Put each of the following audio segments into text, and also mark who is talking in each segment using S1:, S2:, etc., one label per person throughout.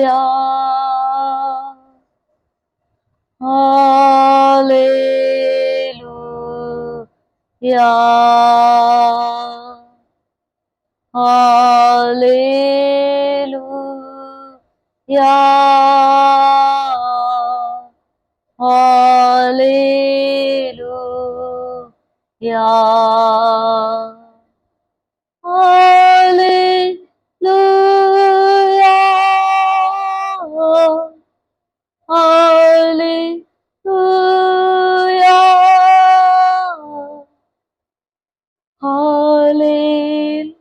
S1: Hallelujah. Hallelujah. Hallelujah. Hallelujah. Hallelujah. Hallelujah.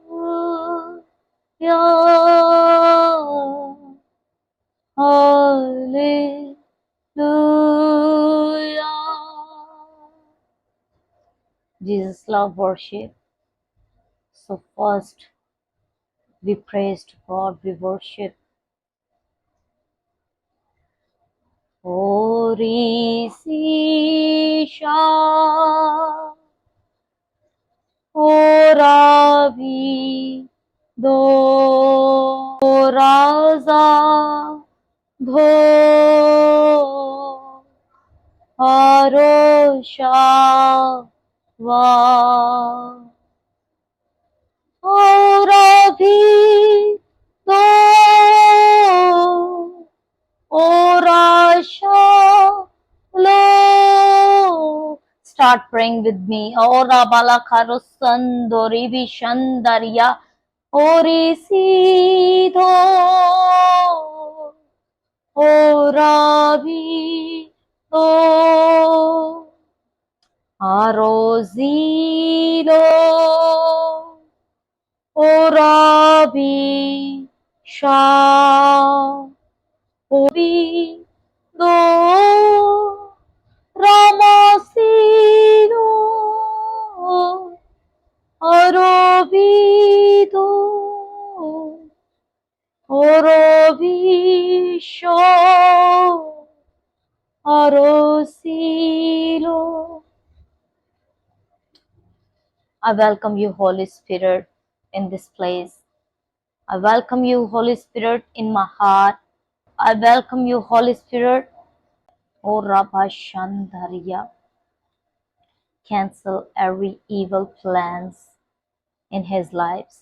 S1: Hallelujah. Jesus love worship. So first we praise to God, we worship. Orisisha, Oravi, Do, Oraza, Dho, Arosha, Va, Oravi, Do, Orasha, Lo. Start praying with me. Ora bala karusandori vishandarya. Ori sido. Ora vido. Arozilo. Ora visha. Ori do Ramasino Orovido Orovisho Arosilo. I welcome you, Holy Spirit, in this place. I welcome you, Holy Spirit, in my heart. I welcome you, Holy Spirit. O Rabashandariya. Cancel every evil plans in his lives.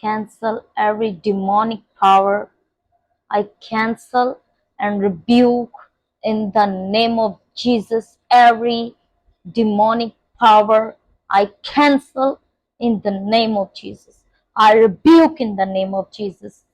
S1: Cancel every demonic power. I cancel and rebuke in the name of Jesus every demonic power. I cancel in the name of Jesus. I rebuke in the name of Jesus.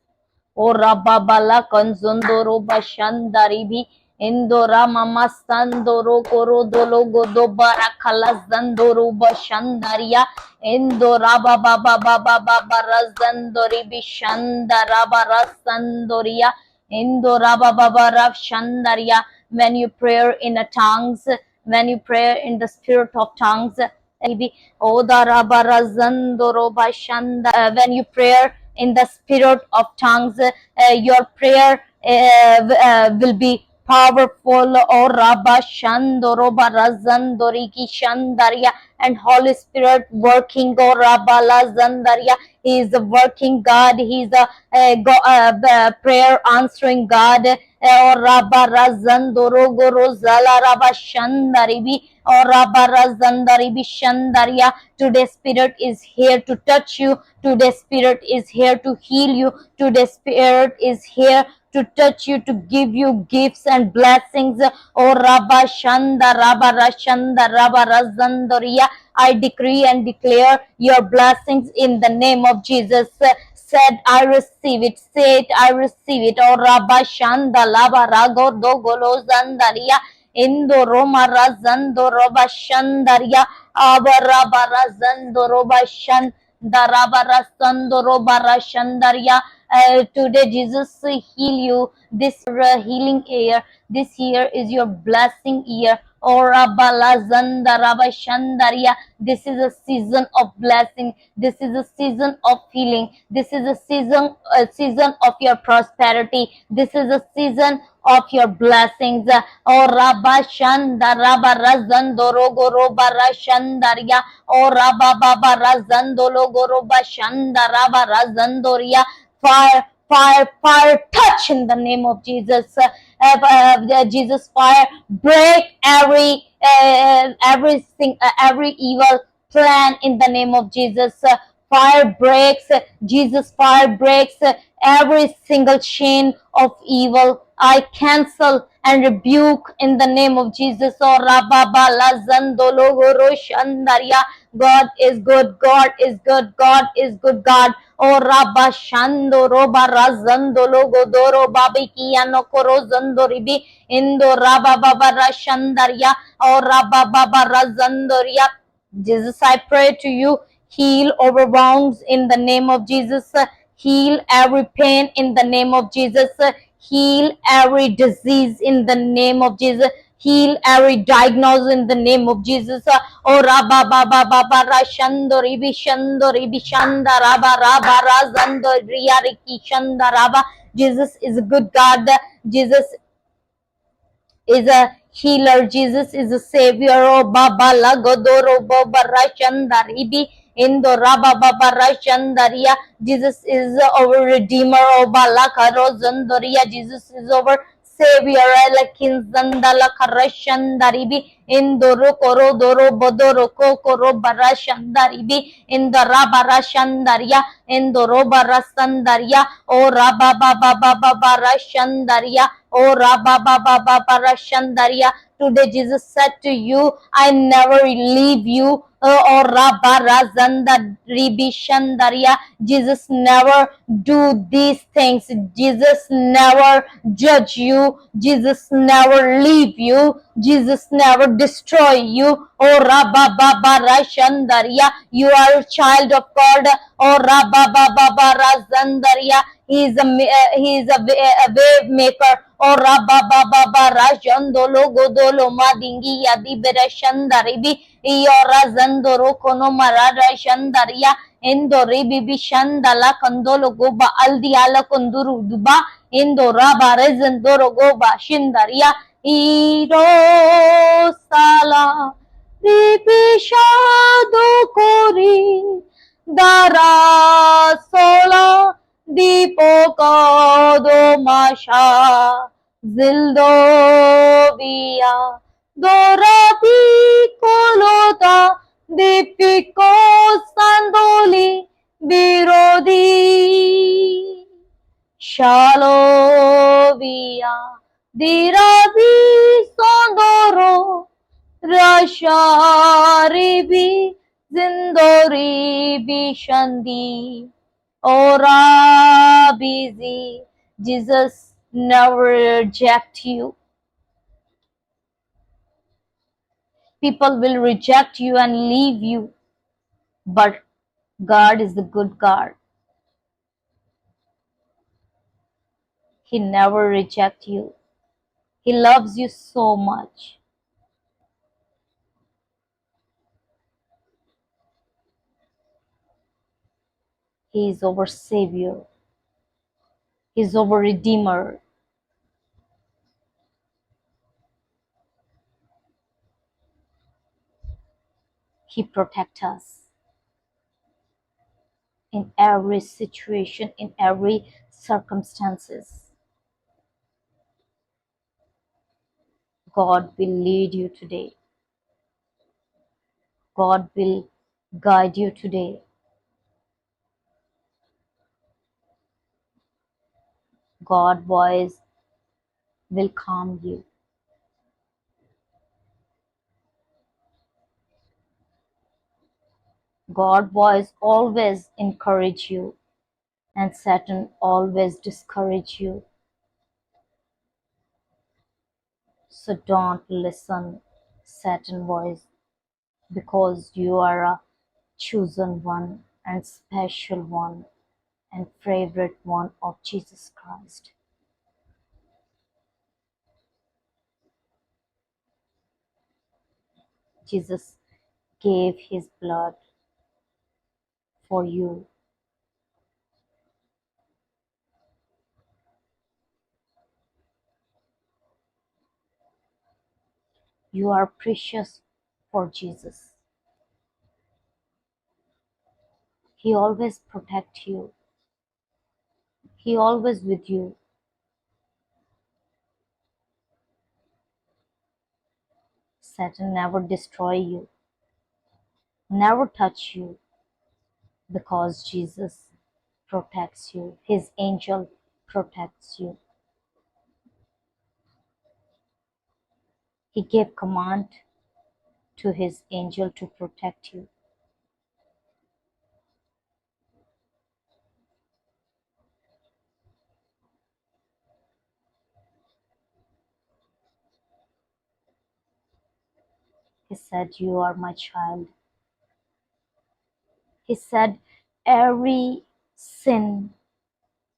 S1: Ora babala konzondoro bashandaribi indora mama sandoro korodolo godobara kalazandoro bashandaria indora baba baba baba barazandori bishandara barasandoria indora baba barashandaria. When you pray in a tongues, when you pray in the spirit of tongues, maybe odara barazandoro bashanda. When you pray in the spirit of tongues, your prayer will be powerful. O Rabba Shandoro Barazandori Kishandaria, and Holy Spirit working. O Rabba Lazandaria, He is a working God. He is a prayer answering God. O Rabba Razandoro Goro Zala Rabba Shandaribi. O Rabba Razandaribi Shandaria. Today's Spirit is here to touch you. Today's Spirit is here to heal you. Today's Spirit is here to touch you, to give you gifts and blessings. Oh Rabba Shanda Rabba Rashanda Rabba Razandoria. I decree and declare your blessings in the name of Jesus. Said I receive it. Say it, I receive it. Oh Rabba Shanda Laba Rago Dogolo Zandaria. Indo Roma Razando Roba Shandaria. Abara Razando Roba Shan. Darabarasandoro barashandaria. Today Jesus heal you. This healing year, this year is your blessing year. Ora balazanda rabashandaria. This is a season of blessing. This is a season of healing. This is a season of your prosperity. This is a season of your blessings. O Rabashanda Rabarazando Rogoro Barashandaria. O Rababa Razando Logoro Bashanda Rabarazandoria. Fire, fire touch in the name of Jesus. Jesus, fire break everything, every evil plan in the name of Jesus. Fire breaks, Jesus, fire breaks every single chain of evil. I cancel and rebuke in the name of Jesus. Oh, Rababa Lazandolo Goro Shandaria. God is good, God is good, God is good, God. Oh, Rabba Shando Roba Razandolo Godoro Babiki Anokoro Zandoribi Indo Rabba Baba Rashandaria. Oh, Rabba Baba Razandoria. Jesus, I pray to you, heal overwhelms in the name of Jesus. Heal every pain in the name of Jesus. Heal every disease in the name of Jesus. Heal every diagnosis in the name of Jesus. Oh, Rabba Baba Baba Rashando Ribi Shando Ribi Shanda Rabba Rabba Razando Riyariki Shanda Rabba. Jesus is a good God. Jesus is a healer. Jesus is a savior. Oh, Baba Lagodoro Baba Rashandaribi Indo Rabba Baba Rashandaria. Jesus is our redeemer. Oh, Balakaro Zandoria. Jesus is our savior. Lakin Zandala Karashandaribi Indoro Koro Doro Bodoro Kokoro Barashandaribi Indo Rabba Rashandaria Indoro Barasandaria. Oh, Rabba Baba Baba Rashandaria. Oh, Rabba Baba Baba Rashandaria. Today Jesus said to you, I never leave you. Oh, Rabba Razanda Ribi Shandaria. Jesus never do these things. Jesus never judge you. Jesus never leave you. Jesus never destroy you. Oh, Rabba Baba Rashandaria. You are a child of God. Oh, Rabba Baba Razandaria. He is a wave maker. Oh, Rabba Baba Rajandolo Godolo Madingi Yadi Berashandaribi Iora Zandoro Kono Marada Shandaria Endori Bibi Shandala Kandolo Goba Aldiala Kunduru Duba Indora Barezandoro Goba Shindaria Iro Sala Ripishado Kori Dara Sola Dipokado Masha Zildovia Dorabi Kolota Dipiko Sandoli Birodi Shalovia Dirabi Sondoro Rasharibi Zindori Bishandi Ora busy. Jesus never reject you. People will reject you and leave you, but God is the good God. He never reject you. He loves you so much. He is our Savior. He is our Redeemer. He protects us in every situation, in every circumstances. God will lead you today. God will guide you today. God's voice will calm you. God's voice always encourage you, and Satan always discourage you. So don't listen Satan's voice, because you are a chosen one and special one and favorite one of Jesus Christ. Jesus gave his blood for you. You are precious for Jesus. He always protects you. He always with you. Satan never destroy you, never touch you, because Jesus protects you. His angel protects you. He gave command to his angel to protect you. He said, "You are my child." He said, "Every sin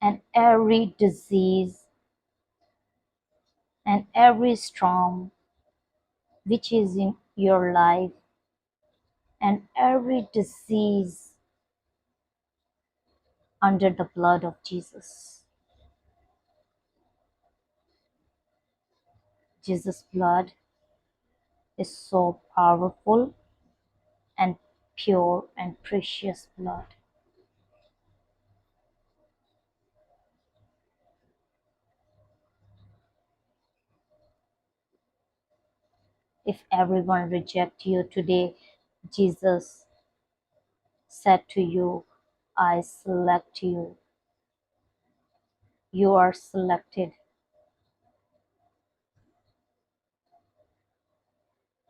S1: and every disease and every storm which is in your life and every disease under the blood of Jesus." Jesus' blood is so powerful and pure and precious blood. If everyone reject you today, Jesus said to you, "I select you. You are selected."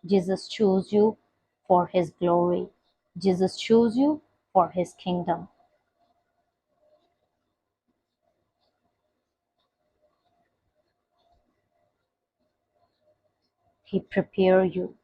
S1: Jesus chose you for his glory. Jesus chose you for his kingdom. He prepared you.